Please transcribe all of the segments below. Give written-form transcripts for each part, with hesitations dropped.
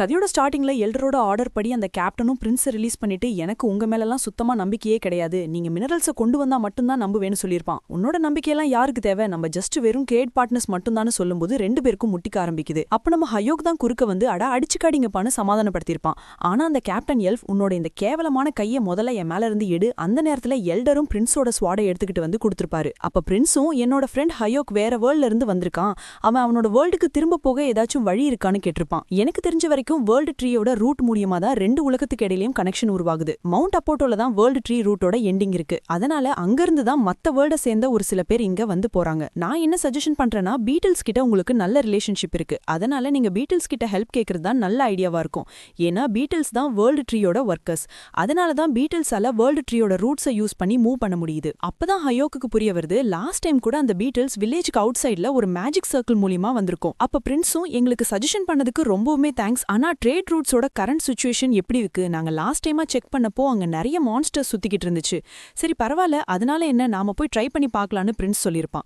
கதையோட ஸ்டார்டிங்ல எல்டரோட ஆர்டர் படி அந்த கேப்டனும் பிரின்ஸை ரிலீஸ் பண்ணிட்டு எனக்கு உங்க மேலலாம் சுத்தமா நம்பிக்கையே கிடையாது, நீங்க மினரல்ஸை கொண்டு வந்தா மட்டும்தான் நம்புவேன்னு சொல்லியிருப்பான். உன்னோட நம்பிக்கையெல்லாம் யாருக்கு தேவை, நம்ம ஜஸ்ட் வெறும் ட்ரேட் பார்ட்னர்ஸ் மட்டும்தான் சொல்லும்போது ரெண்டு பேருக்கும் முட்டிக்க ஆரம்பிக்குது. அப்ப நம்ம ஹயோக் தான் குறுக்க வந்து அடிச்சுக்காடிங்கப்பான்னு சமாதானப்படுத்திருப்பான். ஆனா அந்த கேப்டன் எல்ஃப் உன்னோட இந்த கேவலமான கையை முதல்ல என் மேல இருந்து எடு, அந்த நேரத்துல எல்டரும் பிரின்ஸோட ஸ்வாடை எடுத்துக்கிட்டு வந்து கொடுத்திருப்பாரு. அப்ப பிரின்ஸும் என்னோட ஃப்ரெண்ட் ஹயோக் வேற வேர்ல்ட்ல இருந்து வந்திருக்கான், அவனோட வேர்ல்டுக்கு திரும்ப போக ஏதாச்சும் வழி இருக்கான்னு கேட்டிருப்பான். எனக்கு தெரிஞ்ச வரைக்கும் வேர்ல்டு ட்ரீயோட ரூட் மூலியமா தான் ரெண்டு உலகத்துக்கு இடையிலயும் கனெக்ஷன் உருவாகுது. மவுண்ட் அப்போட்டோல தான் வேர்ல்டு ட்ரீ ரூட்டோட எண்டிங் இருக்கு. அதனால அங்கிருந்து தான் மத்த வேர்ல்ட சேர்ந்த ஒரு சில பேர் இங்க வந்து போறாங்க. நான் என்ன சஜஷன் பண்றேன்னா, பீட்டில்ஸ் கிட்ட உங்களுக்கு நல்ல ரிலேஷன்ஷிப் இருக்கு, அதனால நீங்க பீட்டில்ஸ் கிட்ட ஹெல்ப் கேட்கறது தான் நல்ல ஐடியாவா இருக்கும். ஏன்னா பீட்டில்ஸ் தான் வேர்ல்டு ட்ரீயோட ஒர்க்கர்ஸ். அதனால தான் பீட்டில்ஸால வேர்ல்டு ட்ரீயோட ரூட்ஸை யூஸ் பண்ணி மூவ் பண்ண முடியுது. அப்பதான் ஹயோக்கு புரிய வருது, லாஸ்ட் டைம் கூட அந்த பீட்டில்ஸ் வில்லேஜுக்கு அவுட் சைட்ல ஒரு மேஜிக் சர்க்கிள் மூலியமா வந்திருக்கும். அப்ப பிரின்ஸும் எங்களுக்கு சஜஷன் பண்ணதுக்கு ரொம்பவுமே தேங்க்ஸ், ஆனா ட்ரேட் ரூட்ஸோட கரண்ட் சிச்சுவேஷன் எப்படி இருக்கு, நாங்க லாஸ்ட் டைமா செக் பண்ணப்போ அங்க நிறைய மான்ஸ்டர்ஸ் சுத்திக்கிட்டு இருந்துச்சு. சரி பரவாயில்ல, அதனால என்ன, நாம போய் ட்ரை பண்ணி பார்க்கலான்னு பிரின்ஸ் சொல்லியிருப்பான்.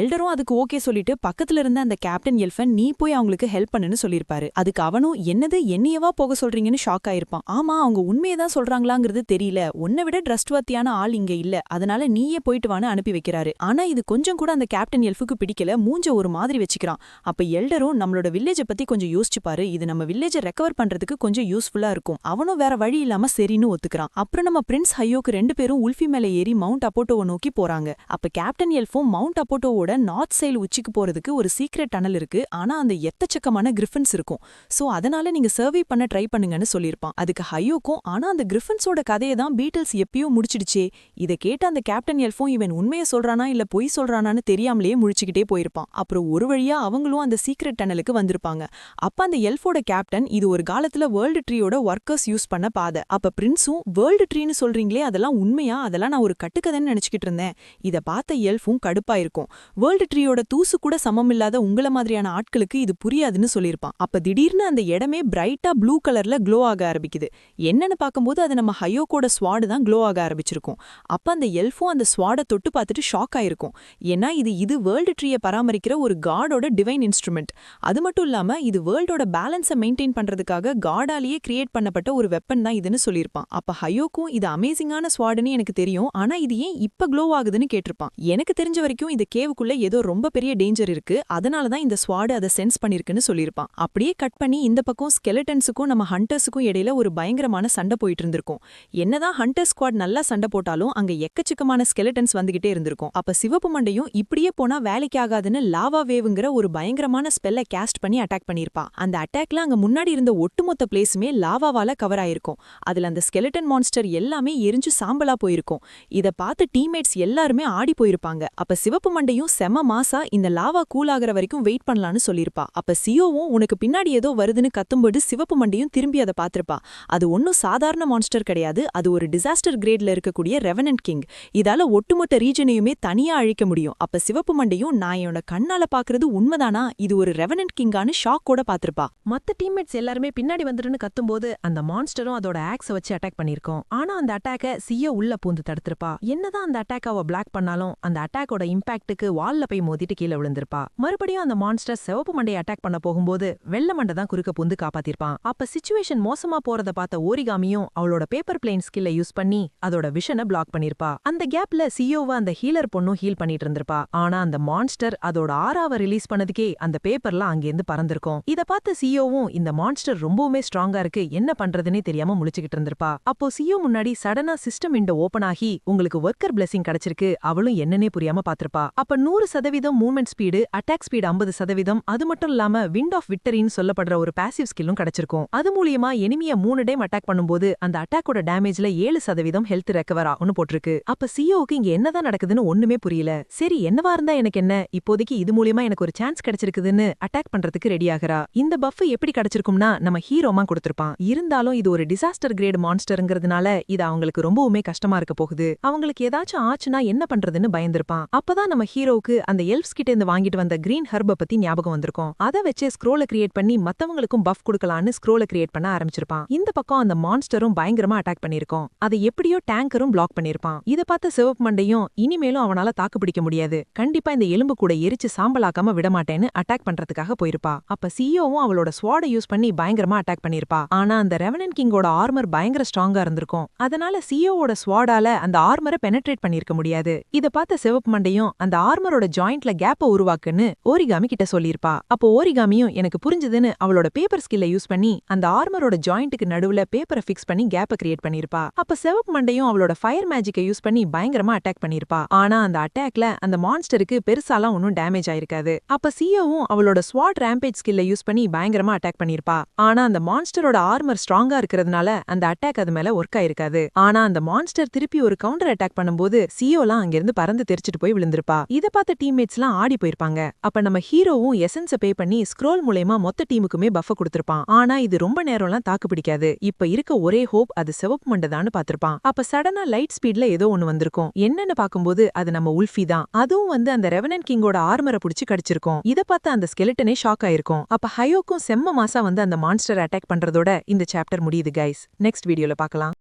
எல்டரும் அதுக்கு ஓகே சொல்லிட்டு பக்கத்துல இருந்த அந்த கேப்டன் எல்ஃபன் நீ போய் அவங்களுக்கு ஹெல்ப் பண்ணுன்னு சொல்லியிருப்பாரு. அதுக்கு அவனும் என்னது என்னையவா போக சொல்றீங்கன்னு ஷாக் ஆயிருப்பான். ஆமா, அவங்க உண்மையதான் சொல்றாங்களாங்கிறது தெரியல, உன்னை விட ட்ரஸ்ட்வர்த்தியான ஆள் இங்க இல்ல, அதனால நீயே போயிட்டு வான்னு அனுப்பி வைக்கிறாரு. ஆனா இது கொஞ்சம் கூட அந்த கேப்டன் எல்ஃபுக்கு பிடிக்கல, மூஞ்ச ஒரு மாதிரி வச்சுக்கிறான். அப்ப எல்டரும் நம்மளோட வில்லேஜை பத்தி கொஞ்சம் யோசிச்சு பாரு, இது நம்ம வில்லேஜை ரெக்கவர் பண்றதுக்கு கொஞ்சம் யூஸ்ஃபுல்லா இருக்கும். அவனும் வேற வழி இல்லாம சரின்னு ஒத்துக்கிறான். அப்புறம் நம்ம பிரின்ஸ் ஹயோக்கு ரெண்டு பேரும் உல்ஃபி மேல ஏறி மவுண்ட் அப்போட்டோவை நோக்கி போறாங்க. அப்ப கேப்டன் எல்ஃபும் மவுண்ட் அப்போட்டோவோட நார்த் சைடு உச்சிக்கு போறதுக்கு ஒரு சீக்ரெட் டனல் இருக்கு, ஆனா அந்த எக்கச்சக்கமான கிரிஃபன்ஸ் இருக்கும், சோ அதனால நீங்க சர்வே பண்ண ட்ரை பண்ணுங்கன்னு சொல்லியிருப்பான். அதுக்கு ஹயோக்கும் ஆனா அந்த கிரிஃபன்ஸோட கதையை தான் பீட்டில்ஸ் எப்பயோ முடிச்சிடுச்சே. இதை கேட்ட அந்த கேப்டன் எல்ஃபும் இவன் உண்மையை சொல்றானா இல்ல பொய் சொல்றானான்னு தெரியாமலேயே முழிச்சுக்கிட்டே போயிருப்பான். அப்புறம் ஒரு வழியா அவங்களும் அந்த சீக்ரெட் டனலுக்கு வந்திருப்பாங்க. அப்ப அந்த எல்ஃபோட கேப்டன் இது ஒரு காலத்துல வேர்ல்டு ட்ரீயோட ஒர்க்கர்ஸ் யூஸ் பண்ண பாதை. அப்ப பிரின்ஸும் வேர்ல்டு ட்ரீன்னு சொல்றீங்களே அதெல்லாம் உண்மையா, அதெல்லாம் நான் ஒரு கட்டுக்கதைன்னு நினைச்சுக்கிட்டு இருந்தேன். இத பார்த்த எல்ஃபும் கடுப்பா இருக்கும். வேர்ல்டு ட்ரீயோட தூசு கூட சமமில்லாத உங்கள மாதிரியான ஆட்களுக்கு இது புரியாதுன்னு சொல்லியிருப்பான். அப்ப திடீர்னு அந்த இடமே பிரைட்டா ப்ளூ கலர்ல க்ளோ ஆக ஆரம்பிக்குது. என்னன்னு பார்க்கும்போது அது நம்ம ஹயோக்கோட ஸ்வாடு தான் க்ளோ ஆக ஆரம்பிச்சிருக்கும். அப்ப அந்த எல்ஃபும் அந்த ஸ்வாடை தொட்டு பார்த்துட்டு ஷாக் ஆயிருக்கும். ஏன்னா இது வேர்ல்டு ட்ரீயை பராமரிக்கிற ஒரு காடோட டிவைன் இன்ஸ்ட்ருமெண்ட். அது மட்டும் இல்லாம இது வேர்ல்டோட பேலன்ஸை மெயின்டைன் பண்றதுக்காக காடாலேயே கிரியேட் பண்ணப்பட்ட ஒரு வெப்பன் தான் இதுன்னு சொல்லியிருப்பான். அப்ப ஹயோக்கும் இது அமேசிங்கான ஸ்வாடுன்னு எனக்கு தெரியும், ஆனா இது ஏன் இப்ப க்ளோ ஆகுதுன்னு கேட்டிருப்பான். எனக்கு தெரிஞ்ச வரைக்கும் இந்த கேவுக்குள்ள ஏதோ ரொம்ப பெரிய டேஞ்சர் இருக்கு, அதனாலதான் இந்த ஸ்வாடு அதை சென்ஸ் பண்ணிருக்குன்னு சொல்லியிருப்பான். அப்படியே கட் பண்ணி இந்த பக்கம் ஸ்கெலட்டன்ஸுக்கும் நம்ம ஹண்டர்ஸுக்கும் இடையில ஒரு பயங்கரமான சண்டை போயிட்டு இருந்திருக்கும். என்னதான் ஹண்டர் ஸ்குவாட் நல்லா சண்டை போட்டாலும் அங்க எக்கச்சக்கமான ஸ்கெலட்டன்ஸ் வந்துகிட்டே இருந்திருக்கும். அப்ப சிவப்பு மண்டையும் இப்படியே போனா வேலைக்கு ஆகாதுன்னு லாவா வேவுங்கிற ஒரு பயங்கரமான ஸ்பெல்லை கேஸ்ட் பண்ணி அட்டாக் பண்ணிருப்பா. அந்த அட்டாக்ல அங்க முன்னாடி இருந்த ஒட்டுமொத்த பிளேஸுமே லாவாவால கவர் ஆயிருக்கும். அதுல அந்த ஸ்கெலட்டன் மான்ஸ்டர் எல்லாமே எரிஞ்சு சாம்பலா போயிருக்கும். இத பார்த்து டீம்மேட்ஸ் எல்லாருமே ஆடி போயிருப்பாங்க. அப்ப சிவப்பு மண்டையும் செம மாசா இந்த லாவா கூல் ஆகிற வரைக்கும் வெயிட் பண்ணலான்னு சொல்லிருப்பா. அப்ப சியோவும் உனக்கு பின்னாடி ஏதோ வருதுன்னு கத்தும்போது சிவப்பு மண்டையும் திரும்பி அதை பார்த்திருப்பா. அது ஒன்னும் சாதாரண மான்ஸ்டர் கிடையாது, அது ஒரு டிசாஸ்டர் கிரேட்ல இருக்கக்கூடிய ரெவனன்ட் கிங். இதால ஒட்டுமொத்த ரீஜனையுமே தனியா அழிக்க முடியும். அப்ப சிவப்பு மண்டையும் நான் என்னோட கண்ணால பாக்குறது உண்மைதானா, இது ஒரு ரெவனன்ட் கிங்கான்னு ஷாக்கோட பாத்திருப்பா. மத்த டீம்மேட்ஸ் எல்லாருமே பின்னாடி வந்துருன்னு கத்தும்போது அந்த மான்ஸ்டரும் அதோட ஆக்ஸ வச்சு அட்டாக் பண்ணிருக்கோம். ஆனா அந்த அட்டாக்க சியோ உள்ள பூந்து தடுத்திருப்பா. என்னதான் அந்த அட்டாக் அவ பிளாக் பண்ணாலும் அந்த அட்டாக்கோட இம்பாக்டுக்கு வால்ல போய் மோதிட்டு கீழே விழுந்திருப்பா. மறுபடியும் அந்த மான்ஸ்டர் சிவப்பு மண்டையை அட்டாக் பண்ண போகும்போது வெள்ள மண்டை தான் குறுக்க பூந்து காப்பாத்திருப்பான். அப்ப சிச்சுவேஷன் மோசமா போறத பார்த்த ஓரிகாமியும் அவளோட பேப்பர் பிளேன் ஸ்கில்ல யூஸ் பண்ணி அதோட விஷனை பிளாக் பண்ணிருப்பா. அந்த கேப்ல சியோவை அந்த ஹீலர் பொண்ணும் ஹீல் பண்ணிட்டு இருந்திருப்பா. ஆனா அந்த மான்ஸ்டர் அதோட ஆறாவை ரிலீஸ் பண்ணதுக்கே அந்த பேப்பர்லாம் அங்கேருந்து பறந்திருக்கும். இத பார்த்த சியோவும் இந்த மான்ஸ்டர் ரொம்பவுமே ஸ்ட்ராங்கா இருக்கு, என்ன பண்றதுன்னே தெரியாம முழிச்சுக்கிட்டு இருந்திருப்பா. அப்போ சியோ முன்னாடி சடனா சிஸ்டம் விண்டோ ஓபன் ஆகி உங்களுக்கு ஒர்க்கர் பிளெஸிங் கிடைச்சிருக்கு, அவளும் என்னன்னே புரியாம பாத்திருப்பா. அப்ப 100% மூவ்மெண்ட் ஸ்பீடு, அட்டாக் ஸ்பீடு 50%, அது மட்டும் இல்லாம விண்ட் ஆஃப் விக்டரின்னு சொல்லப்படுற ஒரு பாசிவ் ஸ்கில்லும் கிடைச்சிருக்கும். அது மூலியமா எனிமிய 3 டைம் அட்டாக் பண்ணும்போது அந்த அட்டாக்கோட டேமேஜ்ல 7% ஹெல்த் ரெக்கவர் ஆகும்னு போட்டிருக்கு. அப்ப சியோவுக்கு இங்க என்னதான் நடக்குதுன்னு ஒண்ணுமே புரியல. சரி என்னவா இருந்தா எனக்கு என்ன, இப்போதைக்கு இது மூலியமா எனக்கு ஒரு சான்ஸ் கிடைச்சிருக்குதுன்னு அட்டாக் பண்றதுக்கு ரெடி ஆகிறா. இந்த பஃப் எப்படி கிடைச்சிருக்கும்னா நம்ம ஹீரோமா கொடுத்திருப்பான். இருந்தாலும் இது ஒரு டிசாஸ்டர் கிரேட் மான்ஸ்டர்ங்கிறதுனால இது அவங்களுக்கு ரொம்பவுமே கஷ்டமா இருக்க போகுது. அவங்களுக்கு ஏதாச்சும் ஆச்சுன்னா என்ன பண்றதுன்னு பயந்திருப்பான். அப்பதான் நம்ம ஹீரோவுக்கு அந்த எல்ஃப்ஸ் கிட்ட இருந்து வாங்கிட்டு வந்த கிரீன் ஹர்ப பத்தி ஞாபகம் வந்திருக்கும். அதை வச்சு ஸ்க்ரோல கிரியேட் பண்ணி மத்தவங்களுக்கும் பஃப் கொடுக்கலான்னு ஸ்க்ரோல கிரியேட் பண்ண ஆரம்பிச்சிருப்பான். இந்த பக்கம் அந்த மான்ஸ்டரும் பயங்கரமா அட்டாக் பண்ணிருக்கும். அதை எப்படியோ டேங்கரும் பிளாக் பண்ணிருப்பான். இத பார்த்த சிவப்பு மண்டையும் இனிமேலும் அவனால தாக்கு பிடிக்க முடியாது, கண்டிப்பா இந்த எலும்பு கூட எரிச்சு சாம்பலாக்காம விடமாட்டேன்னு அட்டாக் பண்றதுக்காக போயிருப்பா. அப்ப சியோவும் அவளோட ஸ்வாட யூஸ் பண்ணி பண்ணி பயங்கரமா அட்டாக் பண்ணிருப்பா. ஆனா அந்த ரெவனன்ட் கிங்கோட ஆர்மர் பயங்கர ஸ்ட்ராங்கா இருந்திருக்கும். அதனால சியோவோட ஸ்வாடால அந்த ஆர்மரை பெனட்ரேட் பண்ணிருக்க முடியாது. இத பார்த்த சிவப்பு மண்டையும் அந்த ஆர்மரோட ஜாயிண்ட்ல கேப்ப உருவாக்குன்னு ஓரிகாமி கிட்ட சொல்லிருப்பா. அப்போ ஓரிகாமியும் எனக்கு புரிஞ்சதுன்னு அவளோட பேப்பர் ஸ்கில்ல யூஸ் பண்ணி அந்த ஆர்மரோட ஜாயிண்ட்டுக்கு நடுவுல பேப்பரை ஃபிக்ஸ் பண்ணி கேப்ப கிரியேட் பண்ணிருப்பா. அப்ப சிவப்பு மண்டையும் அவளோட ஃபயர் மேஜிக்கை யூஸ் பண்ணி பயங்கரமா அட்டாக் பண்ணிருப்பா. ஆனா அந்த அட்டாக்ல அந்த மான்ஸ்டருக்கு பெருசாலாம் ஒன்னும் டேமேஜ் ஆயிருக்காது. அப்ப சியோவும் அவளோட ஸ்வாட் ரேம்பேஜ் ஸ்கில்ல யூஸ் பண்ணி பயங்கரமா அட்டாக் பண்ணிருப்பா. ஆனா அந்த மான்ஸ்டரோட ஆர்மர் ஸ்ட்ராங்கா இருக்கிறதுனால அந்த அட்டாக் அது மேல ஒர்க் ஆயிருக்காது. ஆனா அந்த மான்ஸ்டர் திருப்பி ஒரு கவுண்டர் அட்டாக் பண்ணும்போது சியோலாம் அங்கிருந்து பறந்து தெரிச்சிட்டு போய் விழுந்திருப்பா. இத பார்த்த டீம்மேட்ஸ்லாம் ஆடி போயிருப்பாங்க. அப்ப நம்ம ஹீரோவும் எசன்ஸ பே பண்ணி ஸ்க்ரோல் மூலமா மொத்த டீமுக்குமே பஃப் கொடுத்திருப்பான். ஆனா இது ரொம்ப நேரம்லாம் தாக்கு பிடிக்காது. இப்ப இருக்க ஒரே ஹோப் அது சிவப்பு மண்டதான்னு பாத்திருப்பான். அப்ப சடனா லைட் ஸ்பீட்ல ஏதோ ஒன்னு வந்திருக்கும். என்னன்னு பாக்கும்போது அது நம்ம உல்ஃபி தான். அதுவும் வந்து அந்த ரெவனன்ட் கிங்கோட ஆர்மரை புடிச்சு கடிச்சிருக்கும். இத பார்த்து அந்த ஸ்கெலிட்டனே ஷாக் ஆயிருக்கும். அப்ப ஹயோக்கும் செம்ம மாசா வந்து அந்த மான்ஸ்டர் அட்டாக் பண்றதோட இந்த சாப்டர் முடியுது கைஸ். நெக்ஸ்ட் வீடியோல பார்க்கலாம்.